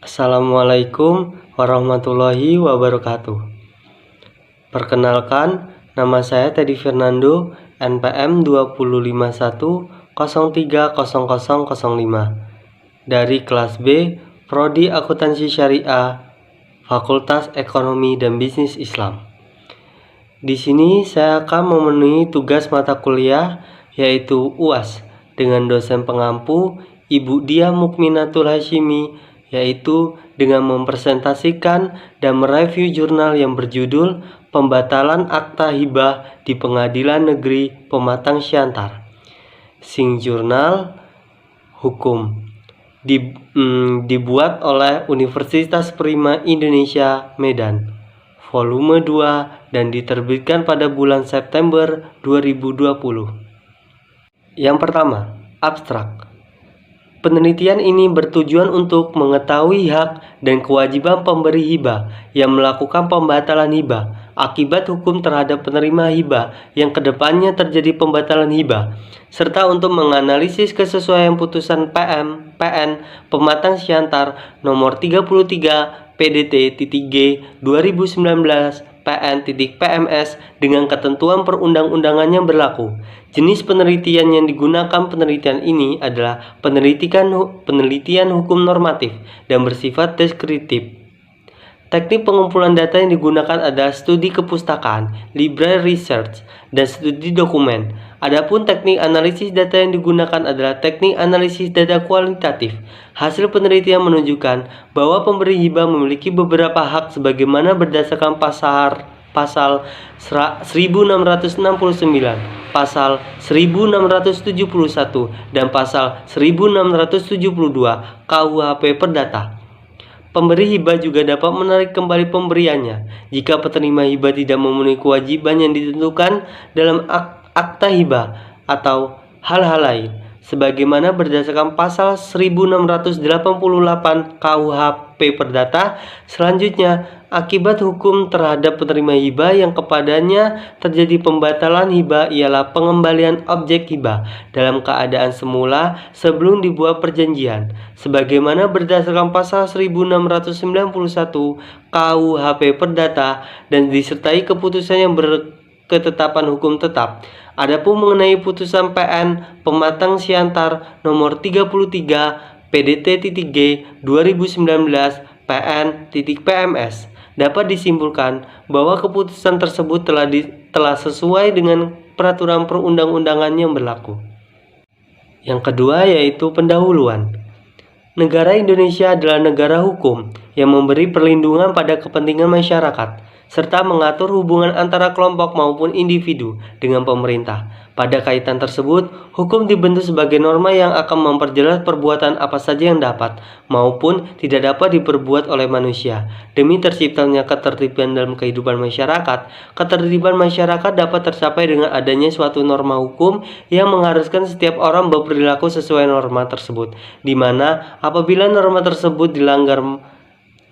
Assalamualaikum warahmatullahi wabarakatuh. Perkenalkan, nama saya Teddy Fernando, NPM 2051030005 dari kelas B, Prodi Akuntansi Syariah, Fakultas Ekonomi dan Bisnis Islam. Di sini saya akan memenuhi tugas mata kuliah yaitu UAS dengan dosen pengampu Ibu Diah Mukminatul Hasyimi, yaitu dengan mempresentasikan dan mereview jurnal yang berjudul Pembatalan Akta Hibah di Pengadilan Negeri Pematang Siantar. Sing Jurnal Hukum dibuat oleh Universitas Prima Indonesia Medan, volume 2 dan diterbitkan pada bulan September 2020. Yang pertama, abstrak. Penelitian ini bertujuan untuk mengetahui hak dan kewajiban pemberi hibah yang melakukan pembatalan hibah akibat hukum terhadap penerima hibah yang kedepannya terjadi pembatalan hibah, serta untuk menganalisis kesesuaian putusan PN Pematang Siantar nomor 33 PDT-G 2019 PN.PMS dengan ketentuan perundang-undangan yang berlaku. Jenis penelitian yang digunakan penelitian ini adalah penelitian hukum normatif dan bersifat deskriptif. Teknik pengumpulan data yang digunakan adalah studi kepustakaan, library research, dan studi dokumen. Adapun teknik analisis data yang digunakan adalah teknik analisis data kualitatif. Hasil penelitian menunjukkan bahwa pemberi hibah memiliki beberapa hak sebagaimana berdasarkan pasal 1669, pasal 1671, dan pasal 1672 KUHP Perdata. Pemberi hibah juga dapat menarik kembali pemberiannya jika penerima hibah tidak memenuhi kewajiban yang ditentukan dalam akta hibah atau hal-hal lain, sebagaimana berdasarkan pasal 1688 KUHP Perdata. Selanjutnya, akibat hukum terhadap penerima hibah yang kepadanya terjadi pembatalan hibah ialah pengembalian objek hibah dalam keadaan semula sebelum dibuat perjanjian, sebagaimana berdasarkan pasal 1691 KUHP Perdata dan disertai keputusan yang berketetapan hukum tetap. Adapun mengenai putusan PN Pematang Siantar nomor 33 PDT-G 2019 PN.PMS, dapat disimpulkan bahwa keputusan tersebut telah sesuai dengan peraturan perundang-undangan yang berlaku. Yang kedua yaitu pendahuluan. Negara Indonesia adalah negara hukum yang memberi perlindungan pada kepentingan masyarakat serta mengatur hubungan antara kelompok maupun individu dengan pemerintah. Pada kaitan tersebut, hukum dibentuk sebagai norma yang akan memperjelas perbuatan apa saja yang dapat maupun tidak dapat diperbuat oleh manusia. Demi terciptanya ketertiban dalam kehidupan masyarakat, ketertiban masyarakat dapat tercapai dengan adanya suatu norma hukum yang mengharuskan setiap orang berperilaku sesuai norma tersebut, di mana apabila norma tersebut dilanggar,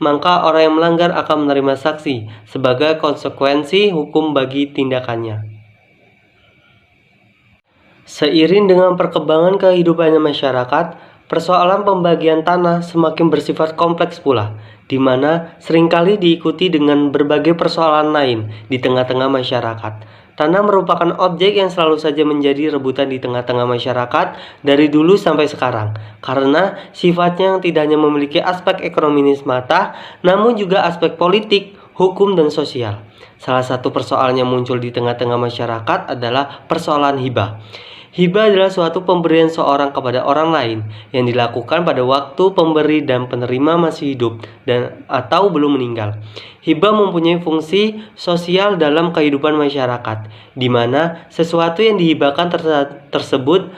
maka orang yang melanggar akan menerima sanksi sebagai konsekuensi hukum bagi tindakannya. Seiring dengan perkembangan kehidupannya masyarakat, persoalan pembagian tanah semakin bersifat kompleks pula, di mana seringkali diikuti dengan berbagai persoalan lain di tengah-tengah masyarakat. Tanah merupakan objek yang selalu saja menjadi rebutan di tengah-tengah masyarakat dari dulu sampai sekarang, karena sifatnya yang tidak hanya memiliki aspek ekonomi semata, namun juga aspek politik, hukum, dan sosial. Salah satu persoalan yang muncul di tengah-tengah masyarakat adalah persoalan hibah. Hibah adalah suatu pemberian seorang kepada orang lain yang dilakukan pada waktu pemberi dan penerima masih hidup dan atau belum meninggal. Hibah mempunyai fungsi sosial dalam kehidupan masyarakat, di mana sesuatu yang dihibahkan tersebut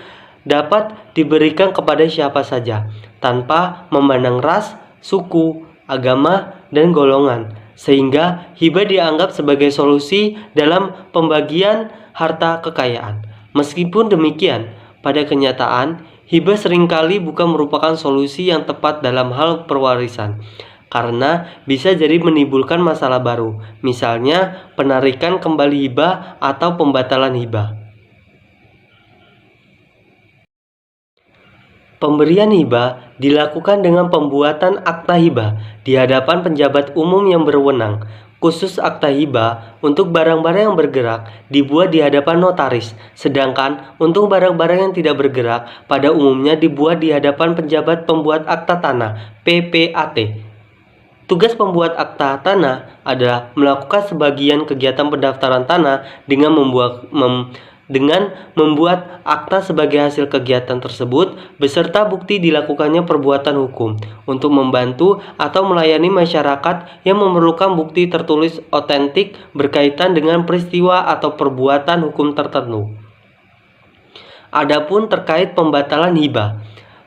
dapat diberikan kepada siapa saja, tanpa memandang ras, suku, agama, dan golongan, sehingga hibah dianggap sebagai solusi dalam pembagian harta kekayaan. Meskipun demikian, pada kenyataan, hibah seringkali bukan merupakan solusi yang tepat dalam hal perwarisan, karena bisa jadi menimbulkan masalah baru, misalnya penarikan kembali hibah atau pembatalan hibah. Pemberian hibah dilakukan dengan pembuatan akta hibah di hadapan penjabat umum yang berwenang. Khusus akta hibah untuk barang-barang yang bergerak dibuat di hadapan notaris, sedangkan untuk barang-barang yang tidak bergerak pada umumnya dibuat di hadapan penjabat pembuat akta tanah (PPAT). Tugas pembuat akta tanah adalah melakukan sebagian kegiatan pendaftaran tanah dengan membuat akta sebagai hasil kegiatan tersebut beserta bukti dilakukannya perbuatan hukum untuk membantu atau melayani masyarakat yang memerlukan bukti tertulis otentik berkaitan dengan peristiwa atau perbuatan hukum tertentu. Adapun terkait pembatalan hibah,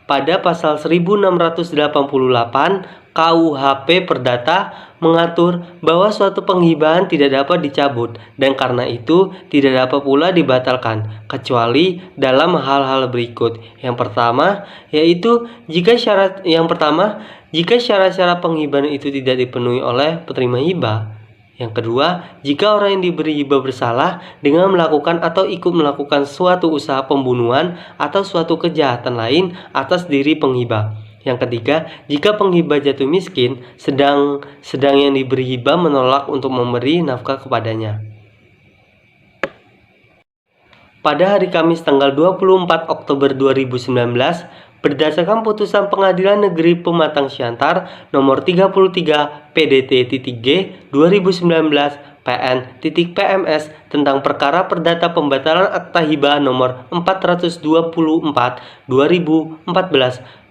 pada pasal 1688 KUHP Perdata mengatur bahwa suatu penghibahan tidak dapat dicabut dan karena itu tidak dapat pula dibatalkan kecuali dalam hal-hal berikut. Yang pertama yaitu jika syarat-syarat penghibahan itu tidak dipenuhi oleh penerima hibah. Yang kedua, jika orang yang diberi hibah bersalah dengan melakukan atau ikut melakukan suatu usaha pembunuhan atau suatu kejahatan lain atas diri penghibah. Yang ketiga, jika penghibah jatuh miskin, sedang yang diberi hibah menolak untuk memberi nafkah kepadanya. Pada hari Kamis tanggal 24 Oktober 2019, berdasarkan putusan Pengadilan Negeri Pematang Siantar nomor 33 PDT-G 2019 PN.PMS tentang perkara perdata pembatalan akta hibah nomor 424 2014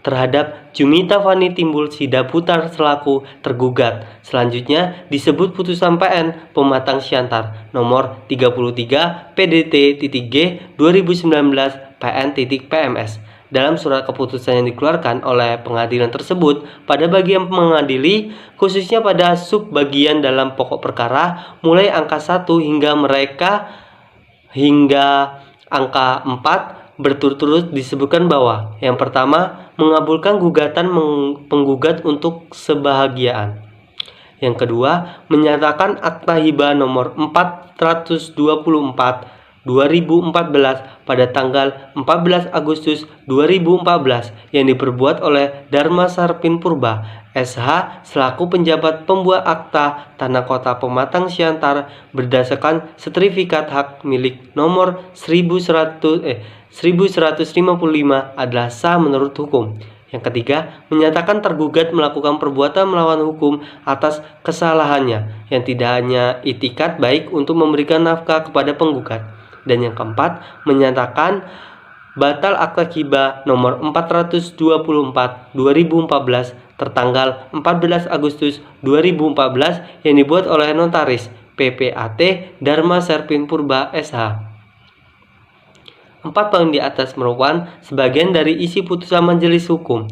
terhadap Jumita Fani Timbul Sidaputar selaku tergugat. Selanjutnya disebut putusan PN Pematang Siantar nomor 33 PDT-G 2019 PN.PMS. Dalam surat keputusan yang dikeluarkan oleh pengadilan tersebut, pada bagian mengadili, khususnya pada subbagian dalam pokok perkara, mulai angka 1 hingga angka 4 berturut-turut disebutkan bahwa yang pertama, mengabulkan gugatan penggugat untuk sebahagiaan. Yang kedua, menyatakan akta hibah nomor 424 2014 pada tanggal 14 Agustus 2014 yang diperbuat oleh Dharma Sarpin Purba SH selaku penjabat pembuat akta Tanah Kota Pematang Siantar berdasarkan sertifikat hak milik nomor 1155 adalah sah menurut hukum. Yang ketiga, menyatakan tergugat melakukan perbuatan melawan hukum atas kesalahannya yang tidak hanya itikat baik untuk memberikan nafkah kepada penggugat. Dan yang keempat, menyatakan batal akta hibah nomor 424 2014 tertanggal 14 Agustus 2014 yang dibuat oleh notaris PPAT Dharma Sarpin Purba SH. 4 poin di atas merupakan sebagian dari isi putusan majelis hukum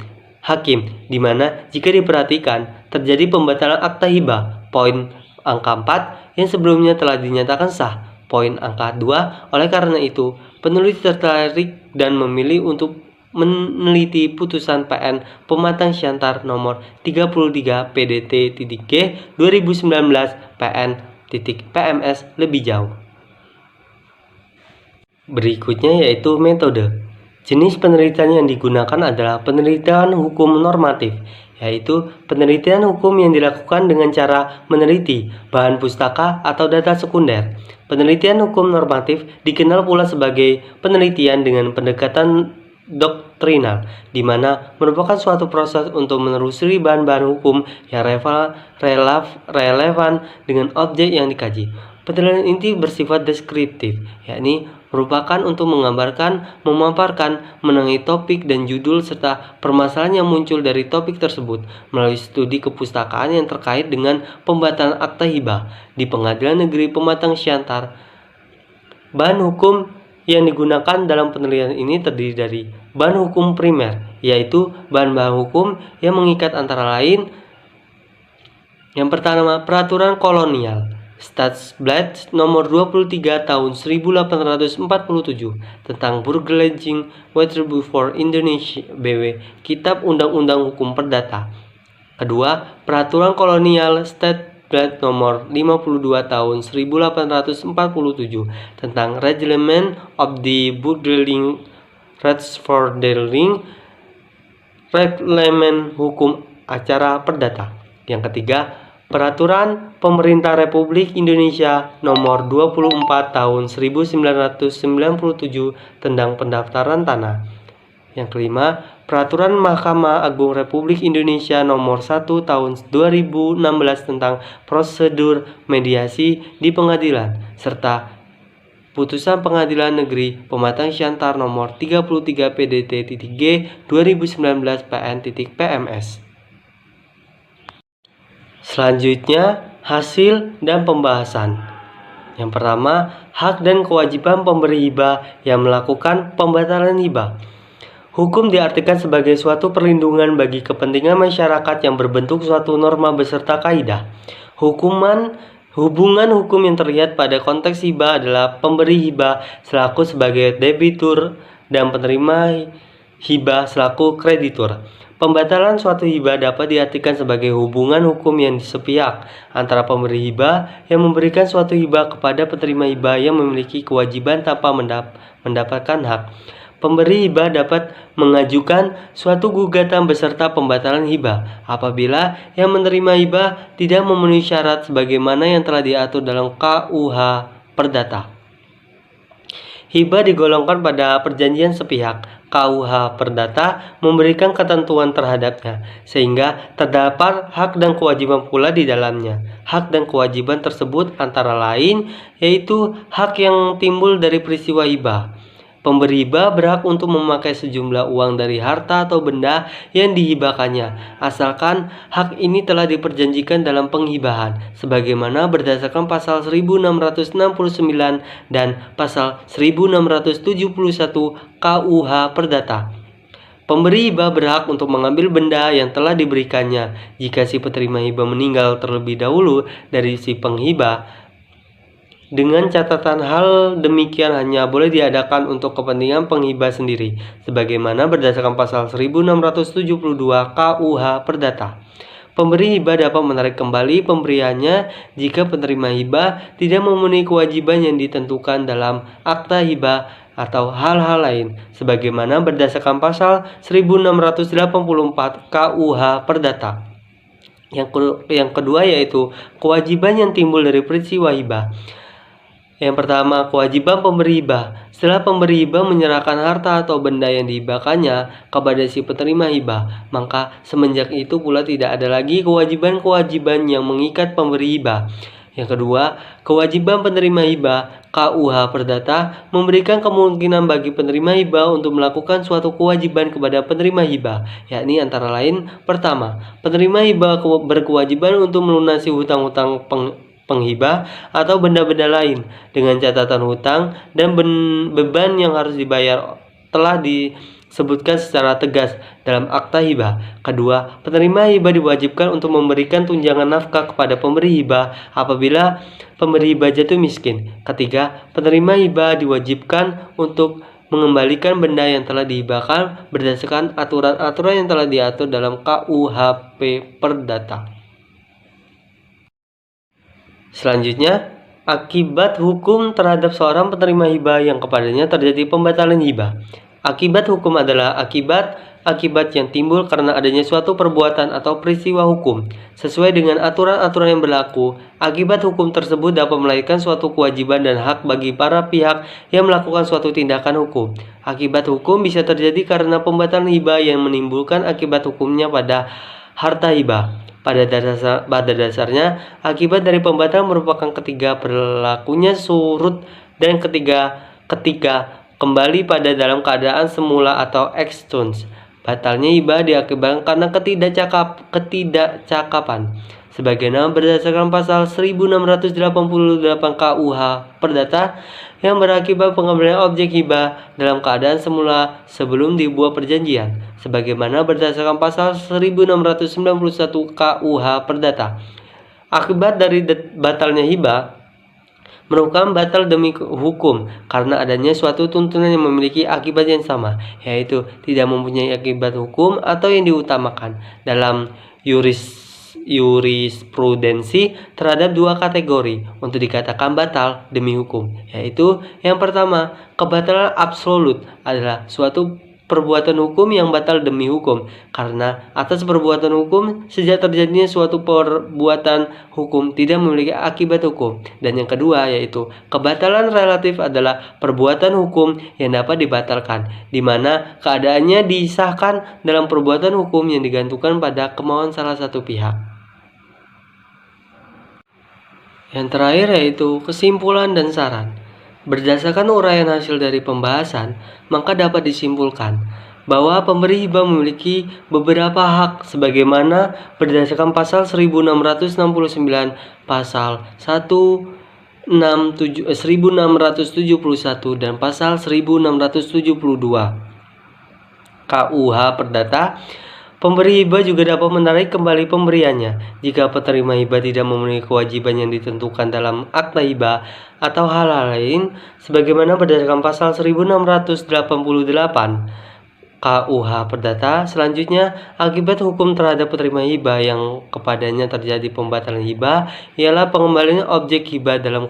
hakim, di mana jika diperhatikan terjadi pembatalan akta hibah poin angka 4 yang sebelumnya telah dinyatakan sah poin angka 2. Oleh karena itu, penulis tertarik dan memilih untuk meneliti putusan PN Pematang Siantar nomor 33 PDT-G 2019 PN.PMS lebih jauh. Berikutnya yaitu metode. Jenis penelitian yang digunakan adalah penelitian hukum normatif, yaitu penelitian hukum yang dilakukan dengan cara meneliti bahan pustaka atau data sekunder. Penelitian hukum normatif dikenal pula sebagai penelitian dengan pendekatan doktrinal, di mana merupakan suatu proses untuk menelusuri bahan-bahan hukum yang relevan dengan objek yang dikaji. Penelitian ini bersifat deskriptif, yakni merupakan untuk menggambarkan, memaparkan, mengenai topik dan judul serta permasalahan yang muncul dari topik tersebut melalui studi kepustakaan yang terkait dengan pembatalan akta hibah di Pengadilan Negeri Pematang Siantar. Bahan hukum yang digunakan dalam penelitian ini terdiri dari bahan hukum primer, yaitu bahan-bahan hukum yang mengikat antara lain yang pertama peraturan kolonial Stadsblad nomor 23 tahun 1847 tentang Burgerrecht Wetterbuch for Indonesia BW Kitab Undang-Undang Hukum Perdata. Kedua, peraturan kolonial Stadsblad nomor 52 tahun 1847 tentang Reglement of the Burgerrecht Rechtsverdeling Reglamen Hukum Acara Perdata. Yang ketiga, Peraturan Pemerintah Republik Indonesia Nomor 24 Tahun 1997 tentang Pendaftaran Tanah. Yang kelima, Peraturan Mahkamah Agung Republik Indonesia Nomor 1 Tahun 2016 tentang Prosedur Mediasi di Pengadilan, serta Putusan Pengadilan Negeri Pematang Siantar Nomor 33 PDT-G 2019 PN.PMS. Selanjutnya, hasil dan pembahasan. Yang pertama, hak dan kewajiban pemberi hibah yang melakukan pembatalan hibah. Hukum diartikan sebagai suatu perlindungan bagi kepentingan masyarakat yang berbentuk suatu norma beserta kaidah. Hubungan hukum yang terlihat pada konteks hibah adalah pemberi hibah selaku sebagai debitur dan penerima hibah selaku kreditur. Pembatalan suatu hibah dapat diartikan sebagai hubungan hukum yang sepihak antara pemberi hibah yang memberikan suatu hibah kepada penerima hibah yang memiliki kewajiban tanpa mendapatkan hak. Pemberi hibah dapat mengajukan suatu gugatan beserta pembatalan hibah apabila yang menerima hibah tidak memenuhi syarat sebagaimana yang telah diatur dalam KUH Perdata. Hibah digolongkan pada perjanjian sepihak. KUH Perdata memberikan ketentuan terhadapnya, sehingga terdapat hak dan kewajiban pula di dalamnya. Hak dan kewajiban tersebut antara lain yaitu hak yang timbul dari peristiwa hibah. Pemberi hibah berhak untuk memakai sejumlah uang dari harta atau benda yang dihibahkannya, asalkan hak ini telah diperjanjikan dalam penghibahan, sebagaimana berdasarkan pasal 1669 dan pasal 1671 KUH Perdata. Pemberi hibah berhak untuk mengambil benda yang telah diberikannya jika si penerima hibah meninggal terlebih dahulu dari si penghibah, dengan catatan hal demikian hanya boleh diadakan untuk kepentingan penghibah sendiri, sebagaimana berdasarkan pasal 1672 KUH Perdata. Pemberi hibah dapat menarik kembali pemberiannya jika penerima hibah tidak memenuhi kewajiban yang ditentukan dalam akta hibah atau hal-hal lain, sebagaimana berdasarkan pasal 1684 KUH Perdata. Yang kedua yaitu kewajiban yang timbul dari peristiwa hibah. Yang pertama, kewajiban pemberi hibah. Setelah pemberi hibah menyerahkan harta atau benda yang dihibahkannya kepada si penerima hibah, maka semenjak itu pula tidak ada lagi kewajiban-kewajiban yang mengikat pemberi hibah. Yang kedua, kewajiban penerima hibah. KUH Perdata memberikan kemungkinan bagi penerima hibah untuk melakukan suatu kewajiban kepada penerima hibah, yakni antara lain, pertama, penerima hibah berkewajiban untuk melunasi hutang-hutang penghibah atau benda-benda lain, dengan catatan hutang dan beban yang harus dibayar telah disebutkan secara tegas dalam akta hibah. Kedua, penerima hibah diwajibkan untuk memberikan tunjangan nafkah kepada pemberi hibah apabila pemberi hibah jatuh miskin. Ketiga, penerima hibah diwajibkan untuk mengembalikan benda yang telah dihibahkan berdasarkan aturan-aturan yang telah diatur dalam KUHP Perdata. Selanjutnya, akibat hukum terhadap seorang penerima hibah yang kepadanya terjadi pembatalan hibah. Akibat hukum adalah akibat yang timbul karena adanya suatu perbuatan atau peristiwa hukum. Sesuai dengan aturan-aturan yang berlaku, akibat hukum tersebut dapat melahirkan suatu kewajiban dan hak bagi para pihak yang melakukan suatu tindakan hukum. Akibat hukum bisa terjadi karena pembatalan hibah yang menimbulkan akibat hukumnya pada harta hibah. Pada dasarnya, akibat dari pembatalan merupakan ketiga berlakunya surut dan ketiga kembali pada dalam keadaan semula atau exchange. Batalnya hibah diakibatkan karena ketidakcakapan. Sebagaimana berdasarkan pasal 1688 KUH Perdata yang berakibat pengembalian objek hibah dalam keadaan semula sebelum dibuat perjanjian, sebagaimana berdasarkan pasal 1691 KUH Perdata. Akibat dari batalnya hibah merupakan batal demi hukum karena adanya suatu tuntunan yang memiliki akibat yang sama, yaitu tidak mempunyai akibat hukum atau yang diutamakan. Dalam jurisprudensi terhadap dua kategori untuk dikatakan batal demi hukum, yaitu yang pertama, kebatalan absolut adalah suatu perbuatan hukum yang batal demi hukum, karena atas perbuatan hukum sejak terjadinya suatu perbuatan hukum tidak memiliki akibat hukum. Dan yang kedua yaitu kebatalan relatif adalah perbuatan hukum yang dapat dibatalkan, di mana keadaannya disahkan dalam perbuatan hukum yang digantungkan pada kemauan salah satu pihak. Yang terakhir yaitu kesimpulan dan saran. Berdasarkan uraian hasil dari pembahasan, maka dapat disimpulkan bahwa pemberi hibah memiliki beberapa hak sebagaimana berdasarkan pasal 1669, pasal 1671 dan pasal 1672 KUH Perdata. Pemberi hibah juga dapat menarik kembali pemberiannya jika penerima hibah tidak memenuhi kewajiban yang ditentukan dalam akta hibah atau hal-hal lain sebagaimana berdasarkan pasal 1688 KUH Perdata. Selanjutnya, akibat hukum terhadap penerima hibah yang kepadanya terjadi pembatalan hibah ialah pengembalian objek hibah dalam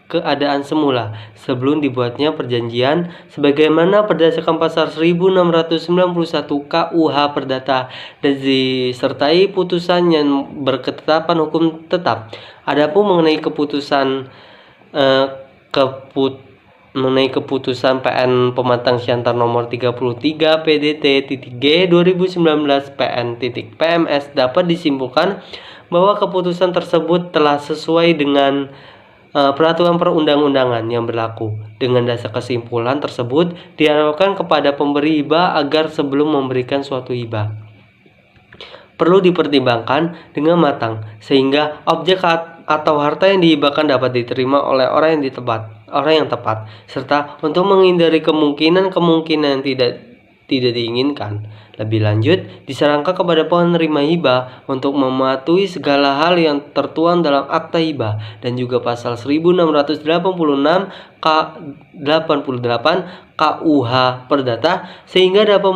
keadaan semula sebelum dibuatnya perjanjian sebagaimana berdasarkan pasal 1691 KUH Perdata dan disertai putusan yang berketetapan hukum tetap. Adapun mengenai keputusan PN Pematang Siantar nomor 33 PDT.G 2019 PN.PMS dapat disimpulkan bahwa keputusan tersebut telah sesuai dengan peraturan perundang-undangan yang berlaku. Dengan dasar kesimpulan tersebut diharapkan kepada pemberi hibah agar sebelum memberikan suatu hibah perlu dipertimbangkan dengan matang sehingga objek atau harta yang dihibahkan dapat diterima oleh orang yang tepat, serta untuk menghindari kemungkinan yang tidak diinginkan. Lebih lanjut, disarankan kepada penerima hibah untuk mematuhi segala hal yang tertuang dalam akta hibah dan juga pasal 1686 K88 KUH Perdata sehingga dapat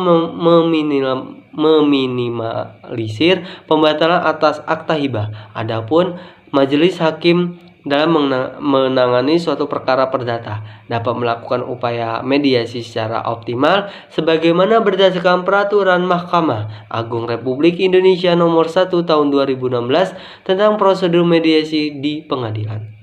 meminimalisir pembatalan atas akta hibah. Adapun majelis hakim dalam menangani suatu perkara perdata dapat melakukan upaya mediasi secara optimal sebagaimana berdasarkan peraturan Mahkamah Agung Republik Indonesia nomor 1 tahun 2016 tentang prosedur mediasi di pengadilan.